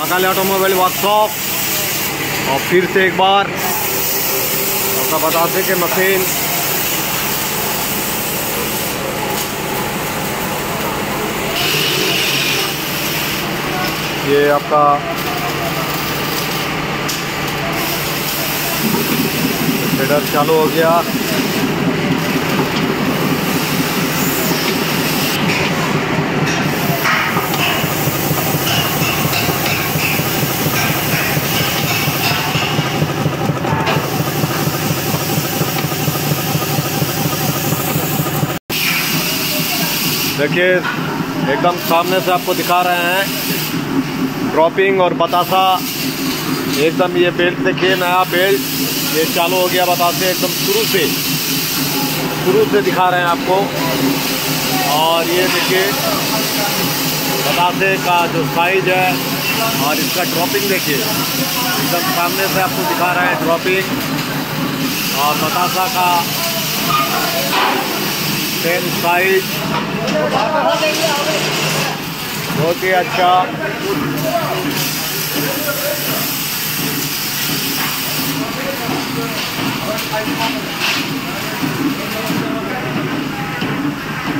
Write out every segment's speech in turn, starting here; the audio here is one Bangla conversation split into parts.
Mahakali automobile workshop. और फिर से एक बार आपका बताते कि मशीन ये आपका शेडर चालू हो गया। देखिए एकदम सामने से आपको दिखा रहे हैं ड्रॉपिंग और बतासा। एकदम ये बेल्ट देखिए, नया बेल्ट ये चालू हो गया बतासे, एकदम शुरू से दिखा रहे हैं आपको। और ये देखिए बतासे का जो साइज है और इसका ड्रॉपिंग देखिए, एकदम सामने से आपको दिखा रहे हैं ड्रॉपिंग और बतासा का सेम साइज, बहुत ही अच्छा।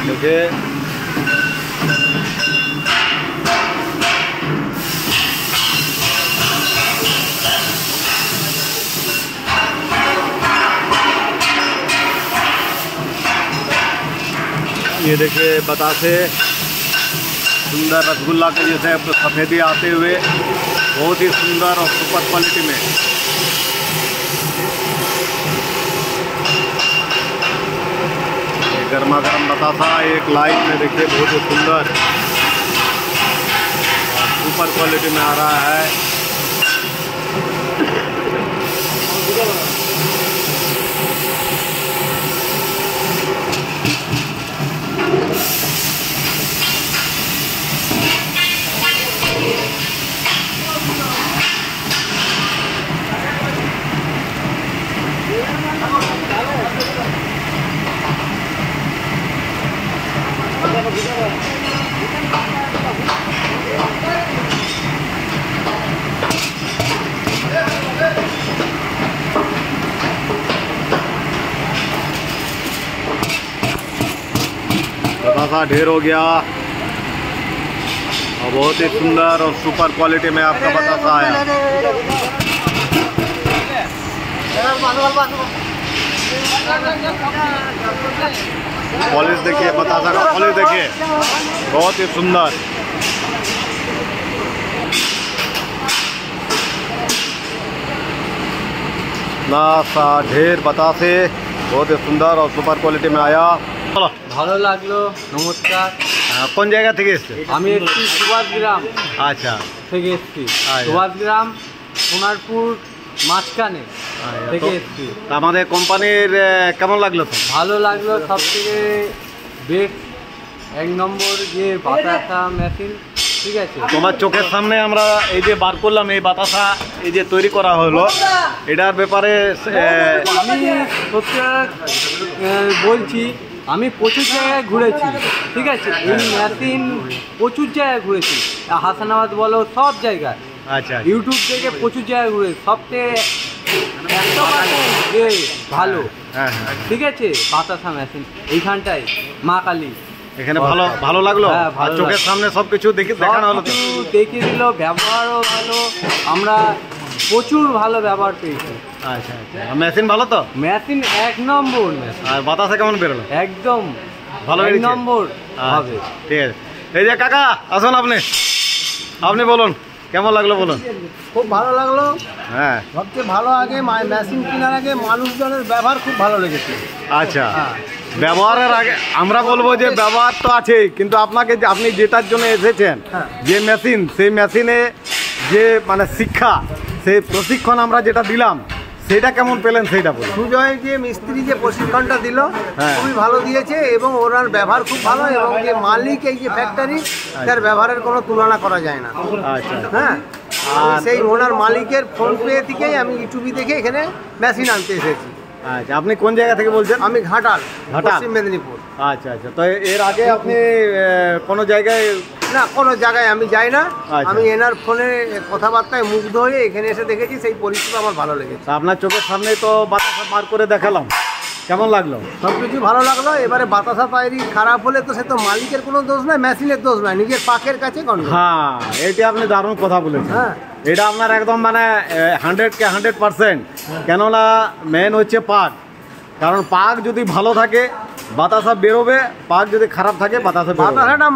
देखिए ये देखिए बतासे सुंदर रसगुल्ला के जैसे सफ़ेदी आते हुए, बहुत ही सुंदर और सुपर क्वालिटी में। गर्मा गर्म बतासा एक लाइन में देखिए, बहुत ही सुंदर सुपर क्वालिटी में आ रहा है। बतासा ढेर हो गया और बहुत ही सुंदर और सुपर क्वालिटी में आपका बतासा आया। पॉलिश देखिए, बतासा का पॉलिश देखिए, बहुत ही सुंदर। सा ढेर बतासे बहुत ही सुंदर और सुपर क्वालिटी में आया। ভালো লাগলো। নমস্কার। কোন জায়গা থেকে এসেছে? আমি এসেছি সুভাষগ্রাম। আচ্ছা, থেকে এসেছি সুভাষগ্রাম সোনারপুর মাঝখানে থেকে এসেছি। আমাদের কোম্পানির কেমন লাগলো? তো ভালো লাগলো, সবথেকে বেস্ট এক নম্বর যে বাতাসা মেশিন। ঠিক আছে, তোমার চোখের সামনে আমরা এই যে বার করলাম, এই বাতাসা এই যে তৈরি করা হলো, এটার ব্যাপারে আমি সত্যি বলছি, আমি প্রচুর জায়গায় ঘুরেছি। ঠিক আছে, এই মেশিন প্রচুর জায়গায় ঘুরেছি, হাসানাবাদ বলো, সব জায়গায়। আচ্ছা, ইউটিউব থেকে প্রচুর জায়গায় ঘুরেছি। সবচেয়ে 100% যে ভালো, ঠিক আছে, বাতাসা মেশিন এইখানটায় মা কালী। এখানে ভালো লাগলো। চোখের সামনে সবকিছু দেখানো হলো, দেখিয়ে দিল, ব্যবহারও ভালো, আমরা প্রচুর ভালো ব্যবহার পেয়েছি। আচ্ছা আচ্ছা, মেশিন ভালো তো? মেশিন এক নম্বর মেশিন। আর বাতাসা কেমন বেরোলো? একদম ভালো, এক নম্বর হবে। ঠিক আছে, এই যে কাকা আসুন, আপনি বলুন কেমন লাগলো বলুন। খুব ভালো লাগলো। হ্যাঁ, সবচেয়ে ভালো আগে মেশিন কেনার আগে মানুষজনের ব্যবহার খুব ভালো লেগেছে। আচ্ছা, ব্যবহারের আগে আমরা বলবো যে ব্যবহার তো আছেই, কিন্তু আপনি যেটার জন্য এসেছেন, যে মেশিন, সেই মেশিনে যে মানে শিক্ষা, সেই প্রশিক্ষণ আমরা যেটা দিলাম, সেটা কেমন পেলেন সেইটা বলুন। সুজয় যে মিস্ত্রি যে প্রশিক্ষণটা দিল খুবই ভালো দিয়েছে এবং ওনার ব্যবহার খুব ভালো, এবং যে মালিক এই যে ফ্যাক্টরি, তার ব্যবহারের কোনো তুলনা করা যায় না। আচ্ছা, হ্যাঁ, সেই ওনার মালিকের ফোন পে থেকেই আমি ইউটিউবে দেখে এখানে মেশিন আনতে এসেছি। আচ্ছা, আপনি কোন জায়গা থেকে বলছেন? আমি ঘাটাল, পশ্চিম মেদিনীপুর। আচ্ছা আচ্ছা, তো এর আগে আপনি কোনো জায়গায় না, কোনো জায়গায় আমি যাই না। আচ্ছা। আমি এনার ফোনে কথাবার্তায় মুগ্ধ হয়ে এখানে এসে দেখেছি, সেই পরিষেবা আমার ভালো লেগেছে। তা আপনার চোখের সামনে তো বাতাসা মার করে দেখালাম, কেমন লাগলো? সব কিছু ভালো লাগলো। এবারে বাতাসা তৈরি খারাপ হলে তো সে তো মালিকের কোনো দোষ নয়, মেশিনের দোষ নয়, নিজের পাকের কাছে গন্ডগোল। হ্যাঁ, এটা আপনি দারুণ কথা বলেছেন। হ্যাঁ। এটা আপনার একদম মানে 100% কেননা মেন হচ্ছে পাক। কারণ পাক যদি ভালো থাকে বাতাসা বেরোবে, পাক যদি খারাপ থাকে বাতাসা বেরোবে। বাতাসাটা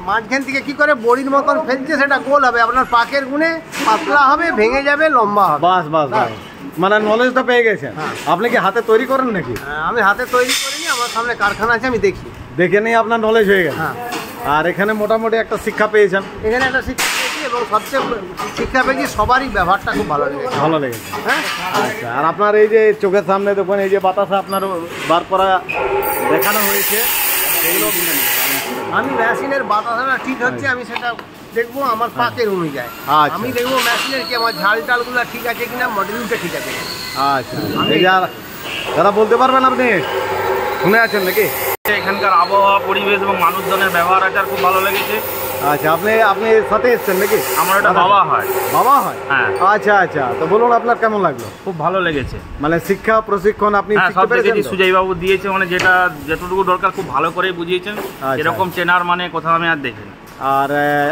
মাঝখান থেকে কি করে বড়ির মতন ফেলছে, সেটা গোল হবে, আপনার পাকের গুণে পাতলা হবে, ভেঙে যাবে, লম্বা হবে। বাস বাস বাস, মানে নলেজটা পেয়ে গেছেন। হ্যাঁ। আপনি কি হাতে তৈরি করেন নাকি? আমি হাতে তৈরি করিনি, আমার সামনে কারখানা আছে, আমি দেখি। দেখে নিয়ে আপনার নলেজ হয়ে গেছে। হ্যাঁ। আর এখানে মোটামুটি একটা শিক্ষা পেয়েছেন। এখানে একটা শিক্ষা পেয়েছি এবং সবচেয়ে শিক্ষা পেয়েছি সবারই ব্যবহারটা খুব ভালো লেগেছে। ভালো লেগেছে। হ্যাঁ। আচ্ছা, আর আপনার এই যে চোখের সামনে দেখুন এই যে বাতাসা আপনার বার করা দেখানো হয়েছে, এগুলো আমি মেশিনের বাতাসাটা ঠিক হচ্ছে, আমি সেটা দেখবো আমার পাকের অনুযায়ী। আচ্ছা। আমি দেখবো মেশিনের কি আমার ঝাল টালগুলো ঠিক আছে কিনা, মডেলিংটা ঠিক আছে কিনা। আচ্ছা, এই যে আর দাদা বলতে পারবেন আপনি শুনে আছেন নাকি? এখানকার আবহাওয়া, পরিবেশ এবং মানুষজনের ব্যবহার আচার খুব ভালো লেগেছে। আচ্ছা, আপনি এর সাথে এসছেন নাকি? আমার একটা বাবা হয়। বাবা হয়? হ্যাঁ। আচ্ছা আচ্ছা, তো বলুন আপনার কেমন লাগলো? খুব ভালো লেগেছে। মানে শিক্ষা প্রশিক্ষণ আপনি হ্যাঁ, শিখতে সব পেরেছেন দেখেছি তো? সুজয় বাবু দিয়েছে, মানে যেটুকু দরকার খুব ভালো করে বুঝিয়েছেন। এরকম চেনার মানে কোথাও আমি আর দেখিনি। আর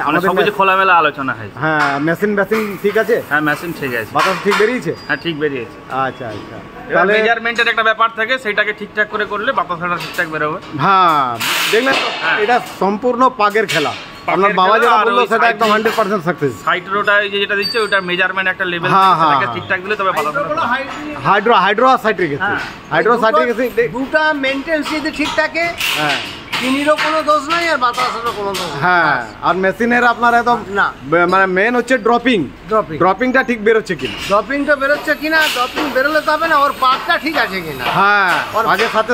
মানে সব কিছু খোলামেলা আলোচনা হয়েছে। হ্যাঁ, মেশিন ঠিক আছে? হ্যাঁ, মেশিন ঠিক আছে। বাতাস ঠিক বেরিয়েছে? হ্যাঁ, ঠিক বেরিয়েছে। আচ্ছা আচ্ছা, তাহলে মেজারমেন্টের একটা ব্যাপার থাকে, সেটাকে ঠিকঠাক করে করলে বাতাসাটা ঠিকঠাক বেরোবে। হ্যাঁ, দেখলেন তো? হ্যাঁ। এটা সম্পূর্ণ পাগের খেলা। আপনার পাকের বাবা খেলা, যেটা আর বললো ওই সেটা side একদম দিয়ে- 100% সাকসেস। সাইটের ওটা যেটা দিচ্ছে ওটা মেজারমেন্ট একটা লেভেল, হ্যাঁ, হ্যাঁ, সেটাকে হ্যাঁ। ঠিকঠাক দিলে তবে বাতাসাটা হাইড্রো আর সাইট্রিক অ্যাসিড। হ্যাঁ। Hydro citric acid. দুটা মেনটেন্স যদি ঠিক থাকে, হ্যাঁ চিনিরও কোনো দোষ নাই আর বাতাসেরও কোনো দোষ নেই। হ্যাঁ, আর মেশিনের আপনার একদম না। মানে মেন হচ্ছে ড্রপিং। ড্রপিং ড্রপিংটা ঠিক বেরোচ্ছে কিনা? ড্রপিংটা বেরোচ্ছে কিনা, ড্রপিং বেরোলে তো হবে না, ওর পাকটা ঠিক আছে কিনা, হ্যাঁ, আগের সাথে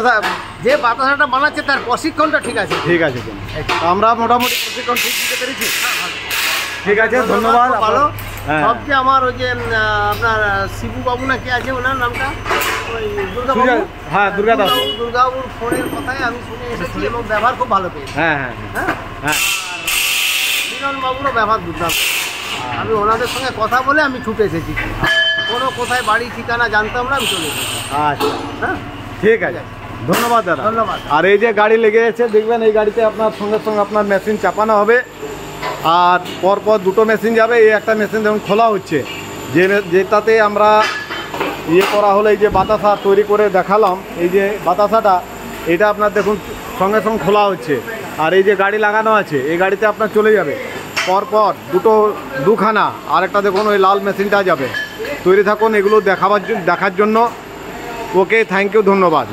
যে বাতাসাটা বানাচ্ছে তার প্রশিক্ষণটা ঠিক আছে। ঠিক আছে কিনা? তো আমরা মোটামুটি প্রশিক্ষণ ঠিক দিতে পেরেছি। ঠিক আছে, ধন্যবাদ। ভালো। হ্যাঁ। সবচেয়ে আমার ওই যে আপনার শিবু বাবু না কে আছে ওনার নামটা, ওই দুর্গাবাবু। সুজয়, হ্যাঁ, দুর্গাদাস। দুর্গাবাবুর ফোনের কথাই আমি শুনে এসেছি এবং ব্যবহার খুব ভালো পেয়েছি। হ্যাঁ হ্যাঁ হ্যাঁ, হ্যাঁ। মিলন বাবুরও ব্যবহার দুর্দান্ত। আমি ওনাদের সঙ্গে কথা বলে আমি ছুটে এসেছি, কোনো কোথায় বাড়ি ঠিকানা জানতাম না, আমি চলে এসেছি। আচ্ছা, হ্যাঁ, ঠিক আছে, ধন্যবাদ দাদা। ধন্যবাদ। আর এই যে গাড়ি লেগে গেছে দেখবেন, এই গাড়িতে আপনার সঙ্গে সঙ্গে আপনার মেশিন চাপানো হবে, আর পরপর দুটো মেশিন যাবে। এই একটা মেশিন যখন খোলা হচ্ছে, যেটাতে আমরা ইয়ে করা হলো, এই যে বাতাসা তৈরি করে দেখালাম, এই যে বাতাসাটা, এটা আপনার দেখুন সঙ্গে সঙ্গে খোলা হচ্ছে। আর এই যে গাড়ি লাগানো আছে, এই গাড়িতে আপনার চলে যাবে পরপর দুখানা, আর একটা দেখুন ওই লাল মেশিনটা যাবে। তৈরি থাকুন এগুলো দেখার জন্য। ওকে, থ্যাংক ইউ, ধন্যবাদ।